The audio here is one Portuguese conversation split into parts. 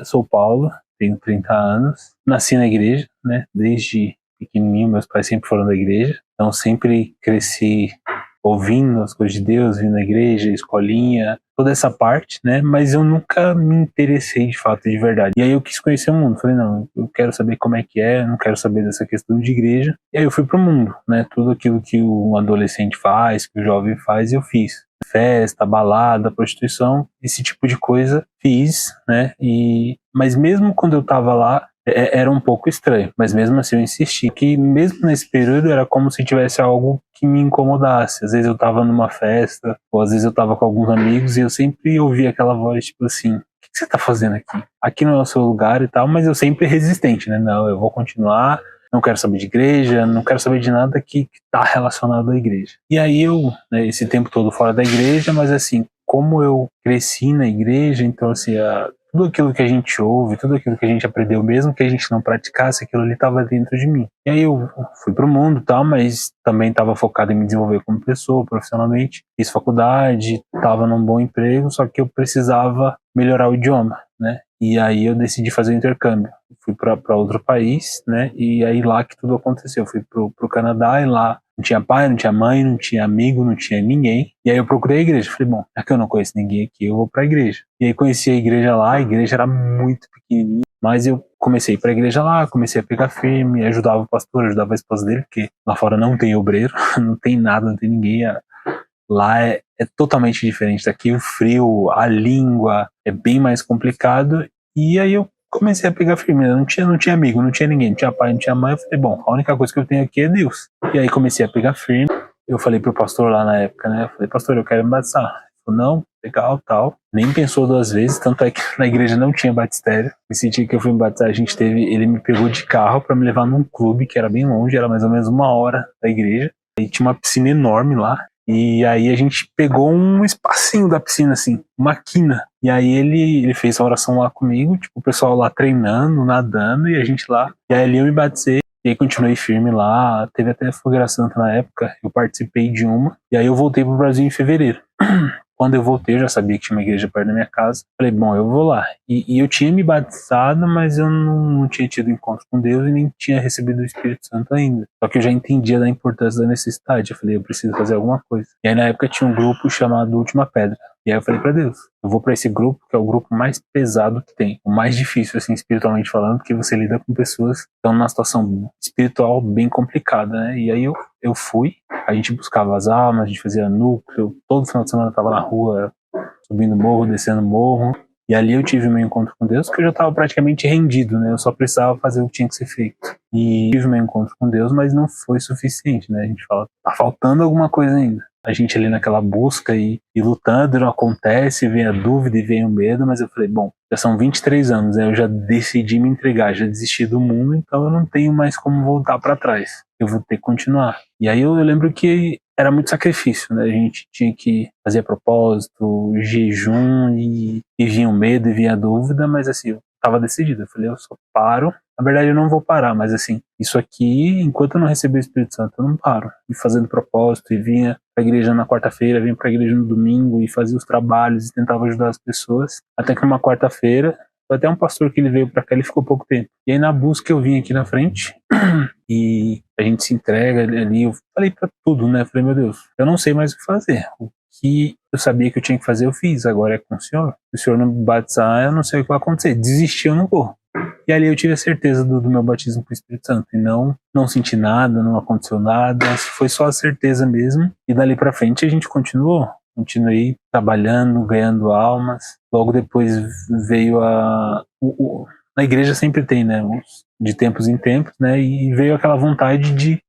Sou o Paulo, tenho 30 anos, nasci na igreja, né? Desde pequenininho, meus pais sempre foram da igreja, então sempre cresci ouvindo as coisas de Deus, vindo na igreja, escolinha, toda essa parte, né? Mas eu nunca me interessei de fato, de verdade. E aí eu quis conhecer o mundo. Falei, não, eu quero saber como é que é, não quero saber dessa questão de igreja. E aí eu fui pro mundo, né? Tudo aquilo que o adolescente faz, que o jovem faz, eu fiz. Festa, balada, prostituição, esse tipo de coisa fiz, né? Mas mesmo quando eu tava lá, era um pouco estranho, mas mesmo assim eu insisti, que mesmo nesse período era como se tivesse algo que me incomodasse. Às vezes eu tava numa festa, ou às vezes eu tava com alguns amigos e eu sempre ouvia aquela voz tipo assim, o que você tá fazendo aqui? Aqui não é o seu lugar e tal, mas eu sempre resistente, né? Não, eu vou continuar, não quero saber de igreja, não quero saber de nada que tá relacionado à igreja. E aí eu, né, esse tempo todo fora da igreja, mas assim, como eu cresci na igreja, então assim, tudo aquilo que a gente ouve, tudo aquilo que a gente aprendeu, mesmo que a gente não praticasse, aquilo ali estava dentro de mim. E aí eu fui pro mundo e tal, mas também estava focado em me desenvolver como pessoa, profissionalmente. Fiz faculdade, estava num bom emprego, só que eu precisava melhorar o idioma, né? E aí eu decidi fazer o intercâmbio. Fui para outro país, né? E aí lá que tudo aconteceu. Fui pro Canadá e lá não tinha pai, não tinha mãe, não tinha amigo, não tinha ninguém. E aí eu procurei a igreja. Falei, bom, já que eu não conheço ninguém aqui, eu vou pra igreja. E aí conheci a igreja lá, a igreja era muito pequenininha. Mas eu comecei pra igreja lá, comecei a pegar firme, ajudava o pastor, ajudava a esposa dele, porque lá fora não tem obreiro, não tem nada, não tem ninguém. Lá é totalmente diferente daqui, o frio, a língua é bem mais complicado. E aí eu comecei a pegar firme, não tinha amigo, não tinha ninguém, não tinha pai, não tinha mãe. Eu falei, bom, a única coisa que eu tenho aqui é Deus. E aí comecei a pegar firme. Eu falei pro pastor lá na época, né? Eu falei, pastor, eu quero me batizar. Ele falou, não, legal, tal. Nem pensou duas vezes, tanto é que na igreja não tinha batistério. Esse dia que eu fui me batizar, ele me pegou de carro para me levar num clube que era bem longe, era mais ou menos 1 hora da igreja. E tinha uma piscina enorme lá. E aí a gente pegou um espacinho da piscina, assim, uma quina. E aí ele fez a oração lá comigo, tipo, o pessoal lá treinando, nadando, e a gente lá. E aí ali eu me batizei, e aí continuei firme lá. Teve até Fogueira Santa na época, eu participei de uma. E aí eu voltei pro Brasil em fevereiro. Quando eu voltei, eu já sabia que tinha uma igreja perto da minha casa. Falei, bom, eu vou lá. E eu tinha me batizado, mas eu não tinha tido encontro com Deus e nem tinha recebido o Espírito Santo ainda. Só que eu já entendia da importância da necessidade. Eu falei, eu preciso fazer alguma coisa. E aí na época tinha um grupo chamado Última Pedra. E aí eu falei pra Deus, eu vou pra esse grupo, que é o grupo mais pesado que tem. O mais difícil, assim, espiritualmente falando, porque você lida com pessoas que estão numa situação espiritual bem complicada, né? E aí eu fui, a gente buscava as almas, a gente fazia núcleo, todo final de semana eu tava na rua, subindo morro, descendo morro. E ali eu tive meu encontro com Deus, porque eu já estava praticamente rendido, né? Eu só precisava fazer o que tinha que ser feito. E tive meu encontro com Deus, mas não foi suficiente, né? A gente fala, tá faltando alguma coisa ainda. A gente ali naquela busca e lutando, não acontece, vem a dúvida e vem o medo, mas eu falei, bom, já são 23 anos, né? Eu já decidi me entregar, já desisti do mundo, então eu não tenho mais como voltar para trás. Eu vou ter que continuar. E aí eu lembro que era muito sacrifício, né? A gente tinha que fazer propósito, jejum, e vinha o medo e vinha a dúvida, mas assim, eu tava decidido. Eu falei, eu só paro. Na verdade, eu não vou parar, mas assim, isso aqui, enquanto eu não receber o Espírito Santo, eu não paro. E fazendo propósito, e vinha pra igreja na quarta-feira, vinha pra igreja no domingo, e fazia os trabalhos, e tentava ajudar as pessoas. Até que numa quarta-feira, foi até um pastor que ele veio pra cá, ele ficou pouco tempo. E aí na busca eu vim aqui na frente, e a gente se entrega ali, eu falei pra tudo, né? Eu falei, meu Deus, eu não sei mais o que fazer. O que eu sabia que eu tinha que fazer, eu fiz. Agora é com o Senhor. Se o Senhor não me batizar, eu não sei o que vai acontecer. Desistir, eu não vou. E ali eu tive a certeza do meu batismo com o Espírito Santo. E não senti nada, não aconteceu nada. Foi só a certeza mesmo. E dali pra frente a gente continuou. Continuei trabalhando, ganhando almas. Logo depois veio na igreja sempre tem, né? De tempos em tempos, né? E veio aquela vontade de...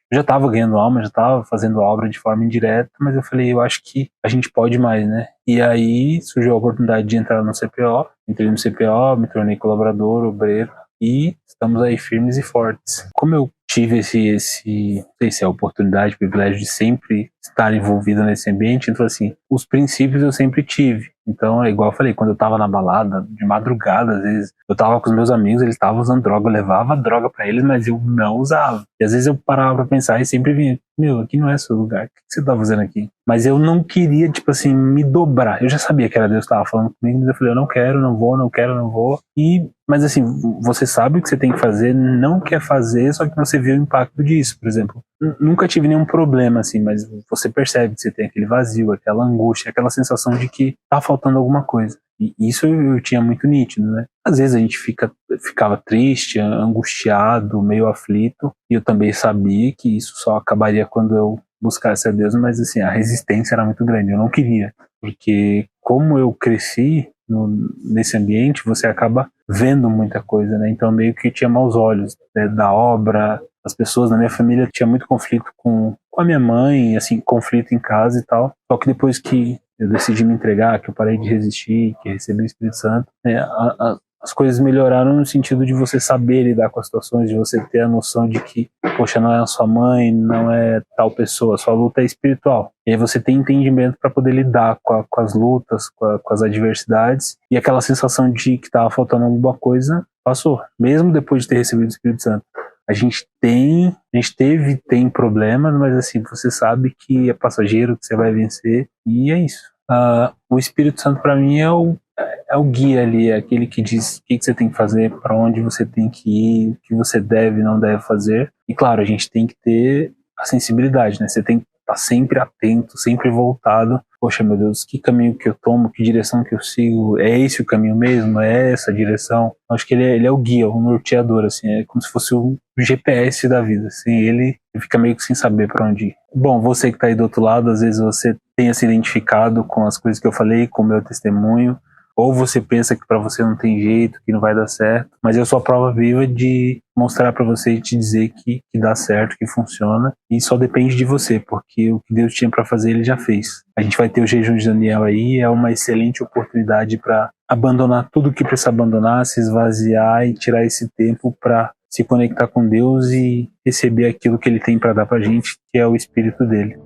Eu já estava ganhando alma, já estava fazendo obra de forma indireta, mas eu falei, eu acho que a gente pode mais, né? E aí surgiu a oportunidade de entrar no CPO, entrei no CPO, me tornei colaborador, obreiro, e estamos aí firmes e fortes. Como eu tive não sei se é a oportunidade, o privilégio de sempre estar envolvido nesse ambiente, então assim, os princípios eu sempre tive. Então é igual eu falei, quando eu tava na balada, de madrugada, às vezes, eu tava com os meus amigos, eles estavam usando droga, eu levava droga pra eles, mas eu não usava. E às vezes eu parava pra pensar e sempre vinha meu, aqui não é seu lugar, o que você tá fazendo aqui? Mas eu não queria, tipo assim, me dobrar. Eu já sabia que era Deus que estava falando comigo, mas eu falei, eu não quero, não vou, não quero, não vou. Mas assim, você sabe o que você tem que fazer, não quer fazer, só que você vê o impacto disso, por exemplo. Nunca tive nenhum problema, assim, mas você percebe que você tem aquele vazio, aquela angústia, aquela sensação de que tá faltando alguma coisa. E isso eu tinha muito nítido, né? Às vezes a gente ficava triste, angustiado, meio aflito, e eu também sabia que isso só acabaria quando eu buscasse a Deus, mas assim, a resistência era muito grande, eu não queria, porque como eu cresci nesse ambiente, você acaba vendo muita coisa, né? Então meio que tinha maus olhos, né, da obra, as pessoas na minha família tinha muito conflito com a minha mãe, assim, conflito em casa e tal, só que depois que eu decidi me entregar, que eu parei de resistir, que recebi o Espírito Santo, né, as coisas melhoraram no sentido de você saber lidar com as situações, de você ter a noção de que, poxa, não é a sua mãe, não é tal pessoa, a sua luta é espiritual. E aí você tem entendimento para poder lidar com as lutas, com as adversidades, e aquela sensação de que estava faltando alguma coisa passou, mesmo depois de ter recebido o Espírito Santo. A gente tem problemas, mas assim, você sabe que é passageiro, que você vai vencer, e é isso. O Espírito Santo para mim é o guia ali, é aquele que diz o que você tem que fazer, para onde você tem que ir, o que você deve e não deve fazer. E claro, a gente tem que ter a sensibilidade, né? Você tem que estar sempre atento, sempre voltado. Poxa, meu Deus, que caminho que eu tomo, que direção que eu sigo? É esse o caminho mesmo? É essa a direção? Acho que ele é o guia, o norteador, assim, é como se fosse o GPS da vida. Assim, ele fica meio que sem saber para onde ir. Bom, você que está aí do outro lado, às vezes você tenha se identificado com as coisas que eu falei, com o meu testemunho, ou você pensa que para você não tem jeito, que não vai dar certo, mas eu sou a prova viva de mostrar para você e te dizer que dá certo, que funciona, e só depende de você, porque o que Deus tinha para fazer, Ele já fez. A gente vai ter o jejum de Daniel aí, é uma excelente oportunidade para abandonar tudo que precisa abandonar, se esvaziar e tirar esse tempo para se conectar com Deus e receber aquilo que Ele tem para dar para a gente, que é o Espírito dele.